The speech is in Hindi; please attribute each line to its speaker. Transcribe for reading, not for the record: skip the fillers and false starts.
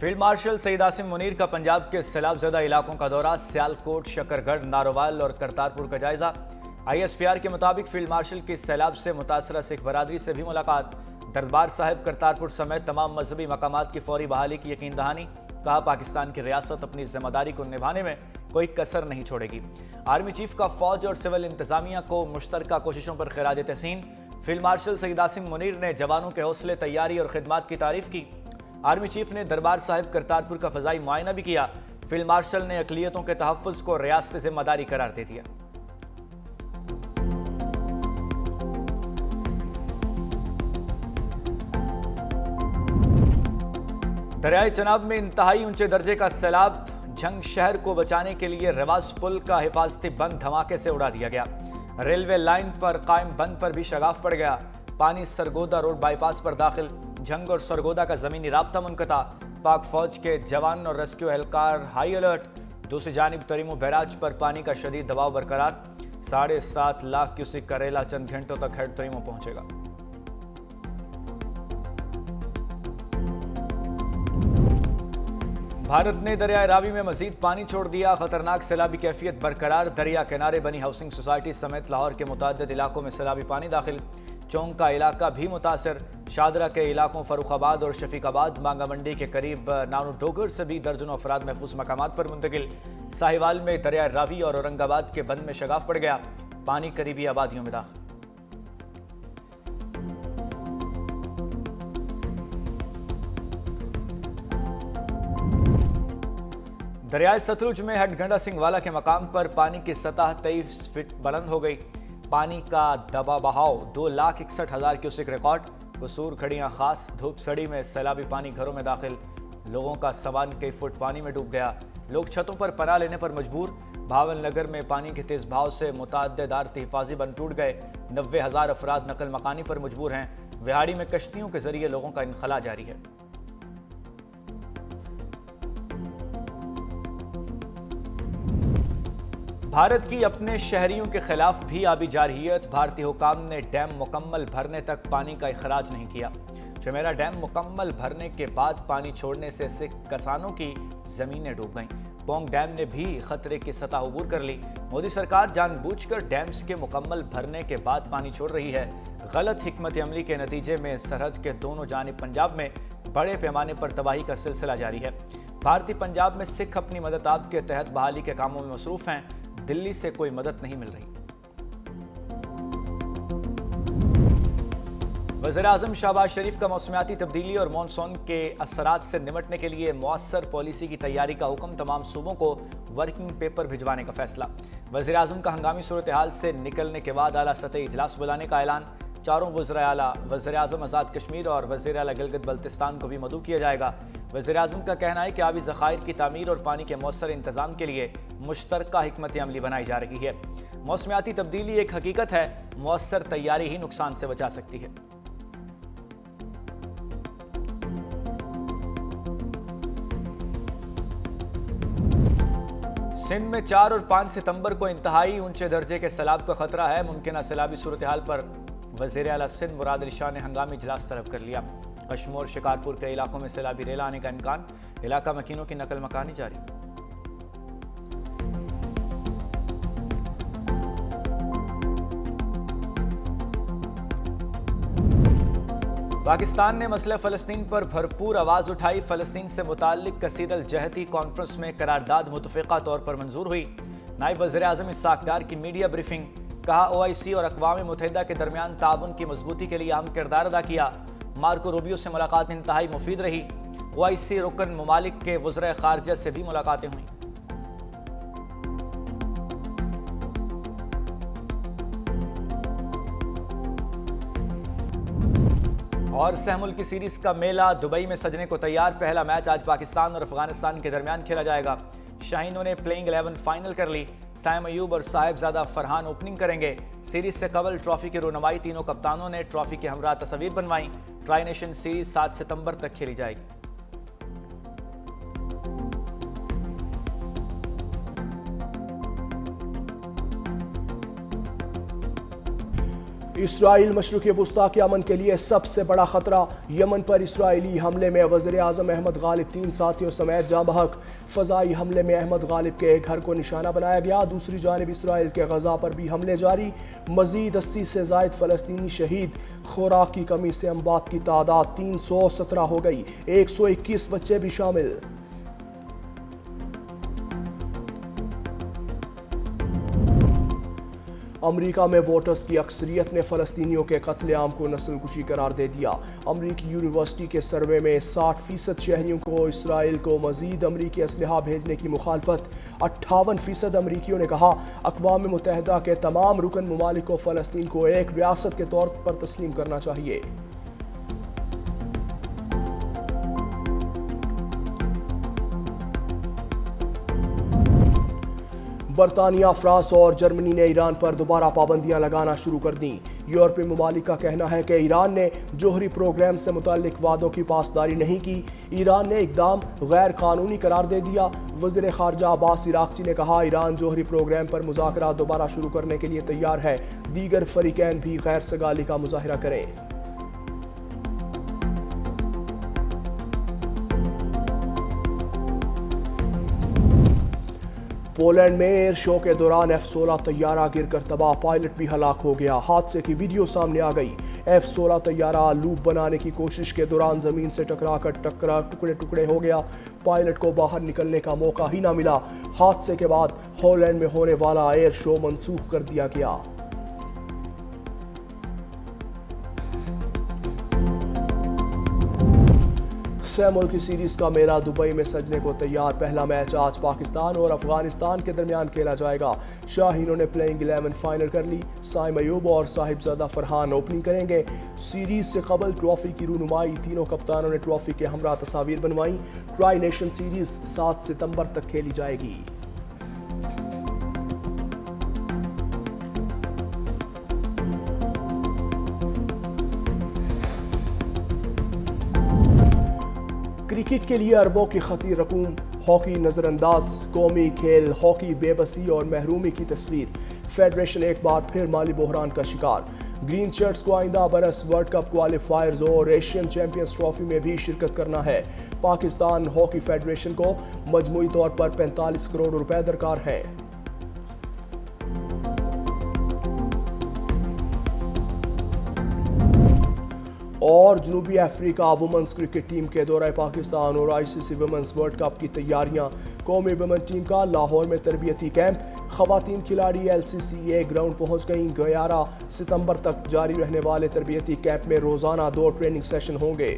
Speaker 1: फील्ड मार्शल सईद आसिम मुनीर का पंजाब के सैलाबजदा इलाकों का दौरा, सियालकोट, शकरगढ़, नारोवाल और करतारपुर का जायजा। ISPR के मुताबिक फील्ड मार्शल की सैलाब से मुतासरा सिख बरादरी से भी मुलाकात। दरबार साहिब, करतारपुर समेत तमाम मजहबी मकामात की फौरी बहाली की यकीन दहानी। कहा, पाकिस्तान की रियासत अपनी जिम्मेदारी को निभाने में कोई कसर नहीं छोड़ेगी। आर्मी चीफ का फौज और सिविल इंतजामिया को मुश्तरका कोशिशों पर खिराज तहसीन। फील्ड मार्शल सईद आसिम मुनीर ने जवानों के हौसले, तैयारी और खिदमात की तारीफ की। आर्मी चीफ ने दरबार साहिब, करतारपुर का फजाई मुआयना भी किया। फील्ड मार्शल ने अकलियतों के तहफ़्फ़ुज़ को रियासती जिम्मेदारी करार दे दिया। दरियाई चनाब में इंतहाई ऊंचे दर्जे का सैलाब। झंग शहर को बचाने के लिए रिवाज पुल का हिफाजती बंद धमाके से उड़ा दिया गया। रेलवे लाइन पर कायम बंद पर भी शगाफ पड़ गया। पानी सरगोदा रोड बाईपास पर दाखिल। झंग और सरगोदा का जमीनी राब्ता मुनक़ता। पाक फौज के जवान और रेस्क्यू एहलकार हाई अलर्ट। दूसरी जानिब तरीमो बैराज पर पानी का शदीद दबाव बरकरार। 7.5 लाख क्यूसेक का रेला चंद घंटों तक हेड तरीमो पहुंचेगा। भारत ने दरिया रावी में मजीद पानी छोड़ दिया। खतरनाक सैलाबी कैफियत बरकरार। दरिया किनारे बनी हाउसिंग सोसाइटी समेत लाहौर के मुतअद्दिद इलाकों में सैलाबी पानी दाखिल। चौंग का इलाका भी मुतासर। शादरा के इलाकों फरुखाबाद और शफीकाबाद, मांगा मंडी के करीब नानू डोगर से भी दर्जनों अफराद महफूज मकामात पर मुंतकिल। साहिवाल में दरिया रावी और औरंगाबाद के बंद में शगाफ पड़ गया। पानी करीबी आबादियों में दाखिल। दरियाए सतलुज में हटगंडा सिंहवाला के मकाम पर पानी की सतह 23 फीट बुलंद हो गई। पानी का दबा बहाव 2,61,000 क्यूसेक रिकॉर्ड। कसूर खड़ियां खास। धूप सड़ी में सैलाबी पानी घरों में दाखिल। लोगों का सामान कई फुट पानी में डूब गया। लोग छतों पर पनाह लेने पर मजबूर। भावल नगर में पानी के तेज बहाव से मुतअद्दिद आरती हिफाजी बंद टूट गए। 90,000 अफराद नकल मकानी पर मजबूर हैं। विहाड़ी में कश्तियों के जरिए लोगों का इनखला जारी है। भारत की अपने शहरियों के खिलाफ भी आबी जारहियत। भारतीय हुकाम ने डैम मुकम्मल भरने तक पानी का इखराज नहीं किया। शमेरा डैम मुकम्मल भरने के बाद पानी छोड़ने से सिख किसानों की जमीनें डूब गईं। पोंग डैम ने भी खतरे की सतह अबूर कर ली। मोदी सरकार जानबूझकर डैम्स के मुकम्मल भरने के बाद पानी छोड़ रही है। गलत हिकमत अमली के नतीजे में सरहद के दोनों जानिब पंजाब में बड़े पैमाने पर तबाही का सिलसिला जारी है। भारतीय पंजाब में सिख अपनी मदद आप के तहत बहाली के कामों में मसरूफ हैं। दिल्ली से कोई मदद नहीं मिल रही। वज़ीर-ए-आज़म शहबाज शरीफ का मौसमियाती तब्दीली और मानसून के असरात से निमटने के लिए मौसर पॉलिसी की तैयारी का हुक्म। तमाम सूबों को वर्किंग पेपर भिजवाने का फैसला। वज़ीर-ए-आज़म का हंगामी सूरत हाल से निकलने के बाद आला सतही इजलास बुलाने का ऐलान। चारों वज़ीर आला, वज़ीर-ए-आज़म आज़ाद कश्मीर और वज़ीर आला गिलगित बल्तिस्तान को भी मदऊ किया जाएगा। वज़ीर-ए-आज़म का कहना है कि आबी ज़खायर की तामीर और पानी के मौसर इंतज़ाम के लिए मुश्तरका हिकमत अमली बनाई जा रही है। मौसमियाती तब्दीली एक हकीकत है। मौसर तैयारी ही नुकसान से बचा सकती है। सिंध में 4 और 5 सितंबर को इंतहाई ऊंचे दर्जे के सैलाब का खतरा है। मुमकिन सैलाबी सूरत हाल पर वज़ीर आला सिंध मुराद अली शाह ने हंगामी इजलास तलब कर लिया। कश्मीर शिकारपुर के इलाकों में सैलाबी रेला आने का इम्कान। इलाका मकीनों की नकल मकानी जारी। पाकिस्तान ने मसले फ़लस्तीन पर भरपूर आवाज़ उठाई। फ़लस्तीन से मुताल्लिक कसीरल जहती कॉन्फ्रेंस में करारदाद मुतफ़िक़ा तौर पर मंजूर हुई। नायब वज़ीर-ए-आज़म इसहाक़ डार की मीडिया ब्रीफिंग। कहा, OIC और अक़वाम मुत्तहिदा के दरमियान ताउन की मजबूती के लिए अहम किरदार अदा किया। मार्को रूबियो से मुलाकात इंतहाई मुफीद रही। OIC रुकन ममालिक के वज़ीर ख़ारिजा से भी मुलाकातें हुईं। और सहमुल की सीरीज का मेला दुबई में सजने को तैयार। पहला मैच आज पाकिस्तान और अफगानिस्तान के दरमियान खेला जाएगा। शाहीनों ने प्लेइंग 11 फाइनल कर ली। साइम अयूब और साहिबजादा फरहान ओपनिंग करेंगे। सीरीज से कबल ट्रॉफी की रोनमाई तीनों कप्तानों ने ट्रॉफी के हमरा तस्वीर बनवाई। ट्राई नेशन सीरीज 7 सितंबर तक खेली जाएगी।
Speaker 2: इसराइल मशरिक़ वुस्ता के अमन के लिए सबसे बड़ा खतरा। यमन पर इसराइली हमले में वज़ीर आज़म अहमद गालिब 3 साथियों समेत जाँ बहक। फ़ज़ाई हमले में अहमद गालिब के एक घर को निशाना बनाया गया। दूसरी जानिब इसराइल के गज़ा पर भी हमले जारी। मज़ीद 80 से ज़ायद फ़लस्तीनी शहीद। खुराक की कमी से अमवात की तादाद 317 हो गई, 121 बच्चे भी शामिल। अमरीका में वोटर्स की अक्सरियत ने फ़लस्तीनियों के कत्लेआम को नस्लकुशी करार दे दिया। अमरीकी यूनिवर्सिटी के सर्वे में 60% शहरियों को इसराइल को मज़ीद अमरीकी असलहा भेजने की मुखालफत। 58% अमरीकियों ने कहा अक़वाम मुत्तहिदा के तमाम रुकन ममालिक को फ़लस्तीन को एक रियासत के तौर पर तस्लीम करना चाहिए। बरतानिया, फ्रांस और जर्मनी ने ईरान पर दोबारा पाबंदियां लगाना शुरू कर दी। यूरोपीय ममालिक का कहना है कि ईरान ने जोहरी प्रोग्राम से मुताल्लिक वादों की पासदारी नहीं की। ईरान ने इकदाम गैर कानूनी करार दे दिया। वज़ीर ख़ारजा अब्बास इराक़ची ने कहा ईरान जोहरी प्रोग्राम पर मुज़ाकरात दोबारा शुरू करने के लिए तैयार है। दीगर फ़रीक़ैन भी गैर सगाली का मुज़ाहिरा करें। पोलैंड में एयर शो के दौरान F-16 तैयारा गिरकर तबाह, पायलट भी हलाक हो गया। हादसे की वीडियो सामने आ गई। F-16 तैयारा लूप बनाने की कोशिश के दौरान जमीन से टकराकर टुकड़े टुकड़े हो गया। पायलट को बाहर निकलने का मौका ही ना मिला। हादसे के बाद हॉलैंड में होने वाला एयर शो मंसूख कर दिया गया। सैमुअल की सीरीज का मेला दुबई में सजने को तैयार। पहला मैच आज पाकिस्तान और अफगानिस्तान के दरमियान खेला जाएगा। शाहीनों ने प्लेइंग 11 फाइनल कर ली। साइम अयूब और साहिबजादा फरहान ओपनिंग करेंगे। सीरीज से कबल ट्रॉफी की रूनुमाई तीनों कप्तानों ने ट्रॉफी के हमरा तस्वीर बनवाई। ट्राई नेशन सीरीज 7 सितंबर तक खेली जाएगी। क्रिकेट के लिए अरबों की खती रकूम, हॉकी नज़रअंदाज, कौमी खेल हॉकी बेबसी और महरूमी की तस्वीर। फेडरेशन एक बार फिर माली बहरान का शिकार। ग्रीन शर्ट्स को आइंदा बरस वर्ल्ड कप क्वालिफायर्स और एशियन चैंपियंस ट्रॉफी में भी शिरकत करना है। पाकिस्तान हॉकी फेडरेशन को मजमूई तौर पर 45 करोड़ रुपए दरकार हैं। और जनूबी अफ्रीका वुमेंस क्रिकेट टीम के दौरे पाकिस्तान और ICC वुमेंस वर्ल्ड कप की तैयारियां। कौमी वुमेन टीम का लाहौर में तरबियती कैंप। खवातीन खिलाड़ी LCCA ग्राउंड पहुंच गईं। 11 सितंबर तक जारी रहने वाले तरबियती कैंप में रोजाना 2 ट्रेनिंग सेशन होंगे।